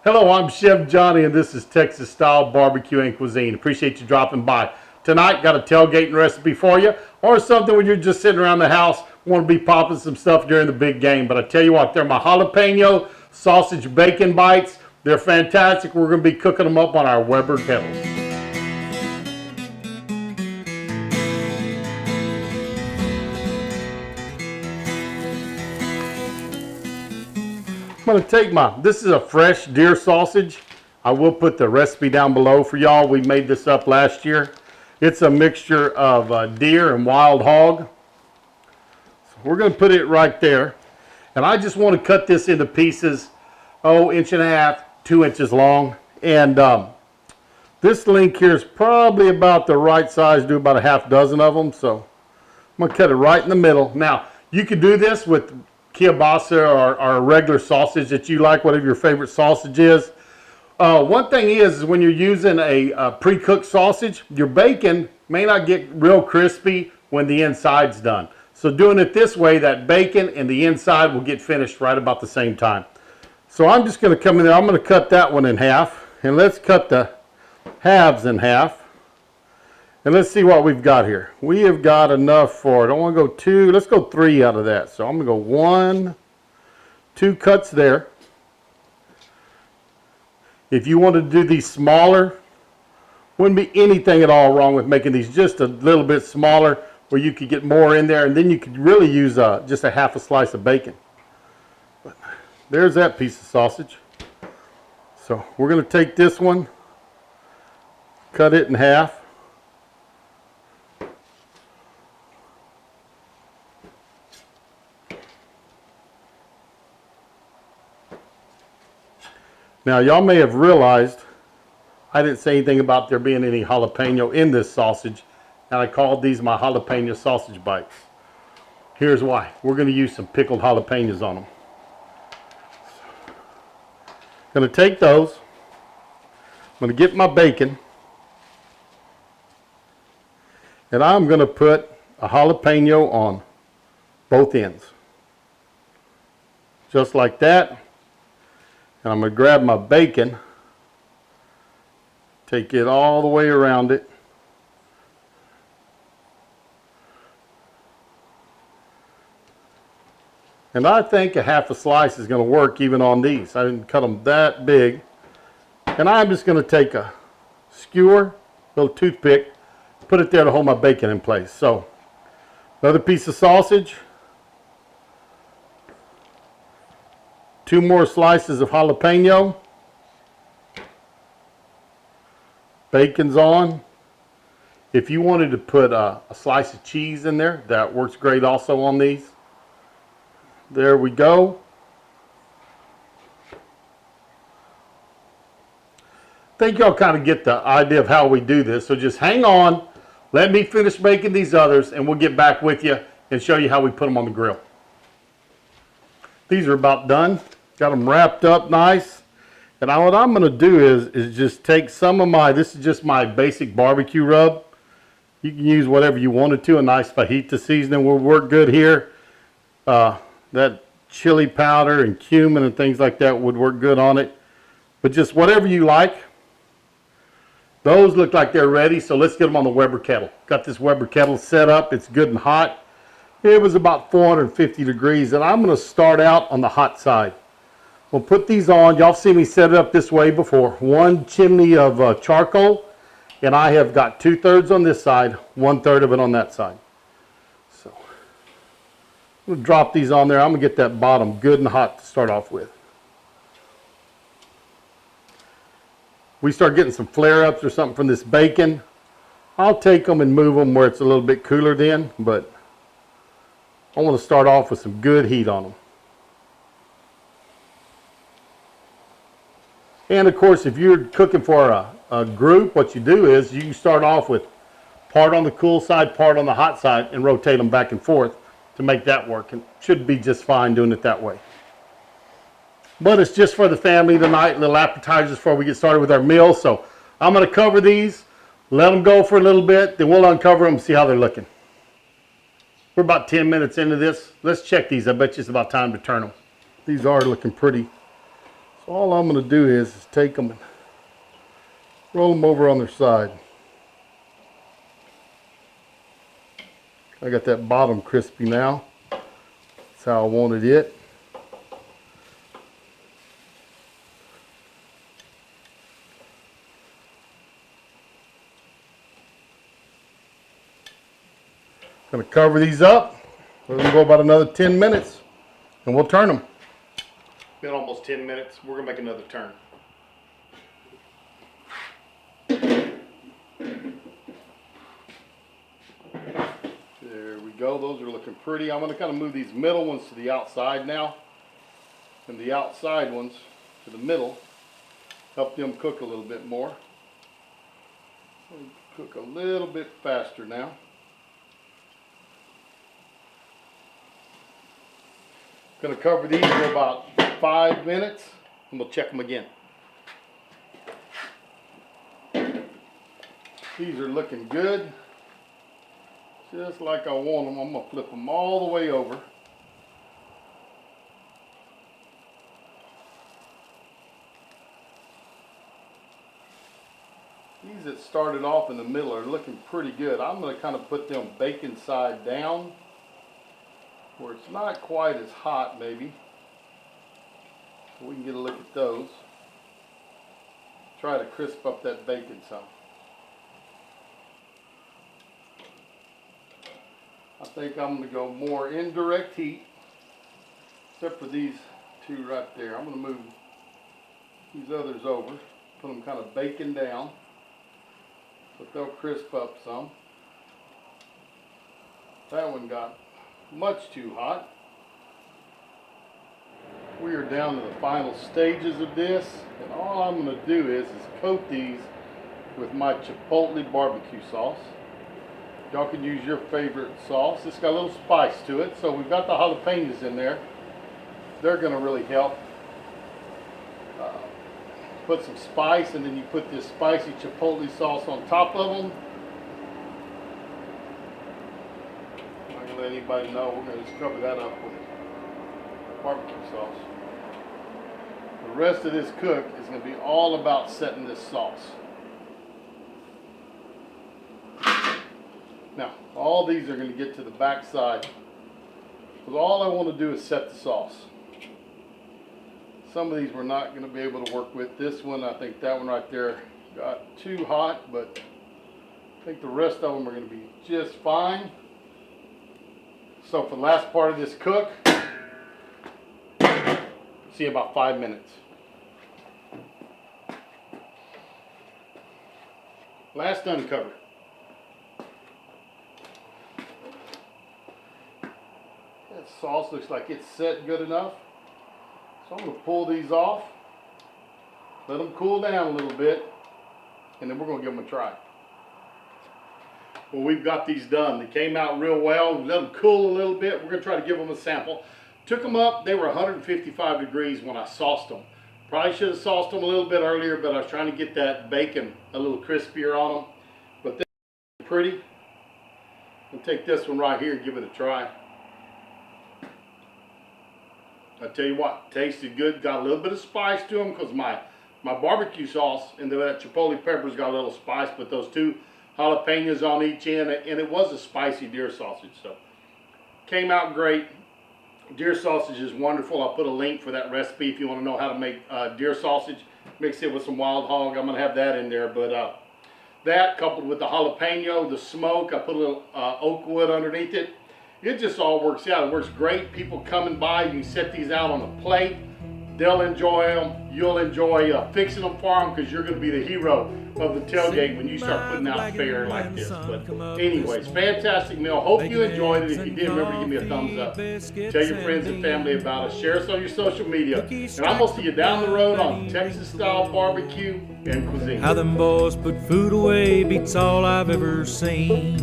Hello, I'm Chef Johnny, and this is Texas Style Barbecue and Cuisine. Appreciate you dropping by. Tonight, got a tailgating recipe for you, or something when you're just sitting around the house, want to be popping some stuff during the big game. But I tell you what, they're my jalapeno sausage bacon bites. They're fantastic. We're going to be cooking them up on our Weber kettles. I'm going to take this is a fresh deer sausage. I will put the recipe down below for y'all. We made this up last year. It's a mixture of deer and wild hog. So we're going to put it right there. And I just want to cut this into pieces, 1.5 inches, 2 inches long. And this link here is probably about the right size, do about a half dozen of them. So I'm going to cut it right in the middle. Now, you could do this with kielbasa or a regular sausage that you like, whatever your favorite sausage is. One thing is when you're using a pre-cooked sausage, your bacon may not get real crispy when the inside's done. So doing it this way, that bacon and the inside will get finished right about the same time. So I'm just going to come in there. I'm going to cut that one in half. And let's cut the halves in half. And let's see what we've got here. We have got enough for, I don't want to go 2, let's go 3 out of that. So I'm going to go 1, 2 cuts there. If you wanted to do these smaller, wouldn't be anything at all wrong with making these just a little bit smaller where you could get more in there, and then you could really use just a half a slice of bacon. But there's that piece of sausage. So we're going to take this one, cut it in half. Now, y'all may have realized I didn't say anything about there being any jalapeno in this sausage, and I called these my jalapeno sausage bites. Here's why. We're going to use some pickled jalapenos on them. Going to take those. I'm going to get my bacon, and I'm going to put a jalapeno on both ends. Just like that. And I'm going to grab my bacon, take it all the way around it. And I think a half a slice is going to work even on these. I didn't cut them that big. And I'm just going to take a skewer, little toothpick, put it there to hold my bacon in place. So, another piece of sausage. 2 more slices of jalapeno. Bacon's on. If you wanted to put a slice of cheese in there, that works great also on these. There we go. I think y'all kind of get the idea of how we do this. So just hang on. Let me finish making these others, and we'll get back with you and show you how we put them on the grill. These are about done. Got them wrapped up nice. And what I'm going to do is just take some of this is just my basic barbecue rub. You can use whatever you wanted to. A nice fajita seasoning will work good here. That chili powder and cumin and things like that would work good on it. But just whatever you like. Those look like they're ready, so let's get them on the Weber kettle. Got this Weber kettle set up. It's good and hot. It was about 450 degrees, and I'm going to start out on the hot side. We'll put these on. Y'all see me set it up this way before. 1 chimney of charcoal, and I have got 2/3 on this side, 1/3 of it on that side. So I'm going to drop these on there. I'm going to get that bottom good and hot to start off with. We start getting some flare-ups or something from this bacon. I'll take them and move them where it's a little bit cooler then, but I want to start off with some good heat on them. And of course, if you're cooking for a group, what you do is you start off with part on the cool side, part on the hot side, and rotate them back and forth to make that work. And should be just fine doing it that way. But it's just for the family tonight, little appetizers before we get started with our meal. So I'm going to cover these, let them go for a little bit, then we'll uncover them and see how they're looking. We're about 10 minutes into this. Let's check these. I bet you it's about time to turn them. These are looking pretty. So all I'm going to do is take them and roll them over on their side. I got that bottom crispy now. That's how I wanted it. Going to cover these up. We're going to go about another 10 minutes and we'll turn them. Been almost 10 minutes. We're going to make another turn. There we go. Those are looking pretty. I'm going to kind of move these middle ones to the outside now, and the outside ones to the middle. Help them cook a little bit more. Cook a little bit faster now. Going to cover these for about 5 minutes and we'll check them again. These are looking good, just like I want them. I'm going to flip them all the way over. These that started off in the middle are looking pretty good. I'm going to kind of put them bacon side down where it's not quite as hot maybe. So we can get a look at those. Try to crisp up that bacon some. I think I'm going to go more indirect heat, except for these two right there. I'm going to move these others over, put them kind of bacon down, but they'll crisp up some. That one got much too hot. We are down to the final stages of this, and all I'm going to do is coat these with my Chipotle barbecue sauce. Y'all can use your favorite sauce. It's got a little spice to it, so we've got the jalapenos in there. They're going to really help put some spice, and then you put this spicy Chipotle sauce on top of them. I'm not going to let anybody know. We're going to just cover that up with barbecue sauce. The rest of this cook is going to be all about setting this sauce. Now, all these are going to get to the back side, because all I want to do is set the sauce. Some of these we're not going to be able to work with. This one, I think that one right there got too hot, but I think the rest of them are going to be just fine. So for the last part of this cook, see about 5 minutes. Last uncover. That sauce looks like it's set good enough. So I'm going to pull these off, let them cool down a little bit, and then we're going to give them a try. Well, we've got these done. They came out real well. Let them cool a little bit. We're going to try to give them a sample. Took them up. They were 155 degrees when I sauced them. Probably should have sauced them a little bit earlier, but I was trying to get that bacon a little crispier on them. But they're pretty. I'll take this one right here and give it a try. I tell you what, tasted good. Got a little bit of spice to them because my barbecue sauce and that chipotle peppers got a little spice, but those two jalapenos on each end, and it was a spicy deer sausage. So came out great. Deer sausage is wonderful. I'll put a link for that recipe if you want to know how to make deer sausage. Mix it with some wild hog. I'm going to have that in there. But that coupled with the jalapeno, the smoke, I put a little oak wood underneath it. It just all works out. It works great. People coming by, you can set these out on a plate. They'll enjoy them. You'll enjoy fixing them for them because you're going to be the hero of the tailgate when you start putting out fare like this. But anyways, fantastic meal. Hope you enjoyed it. If you did, remember to give me a thumbs up. Tell your friends and family about us. Share us on your social media. And I'm going to see you down the road on Texas-style barbecue and cuisine. How them boys put food away beats all I've ever seen.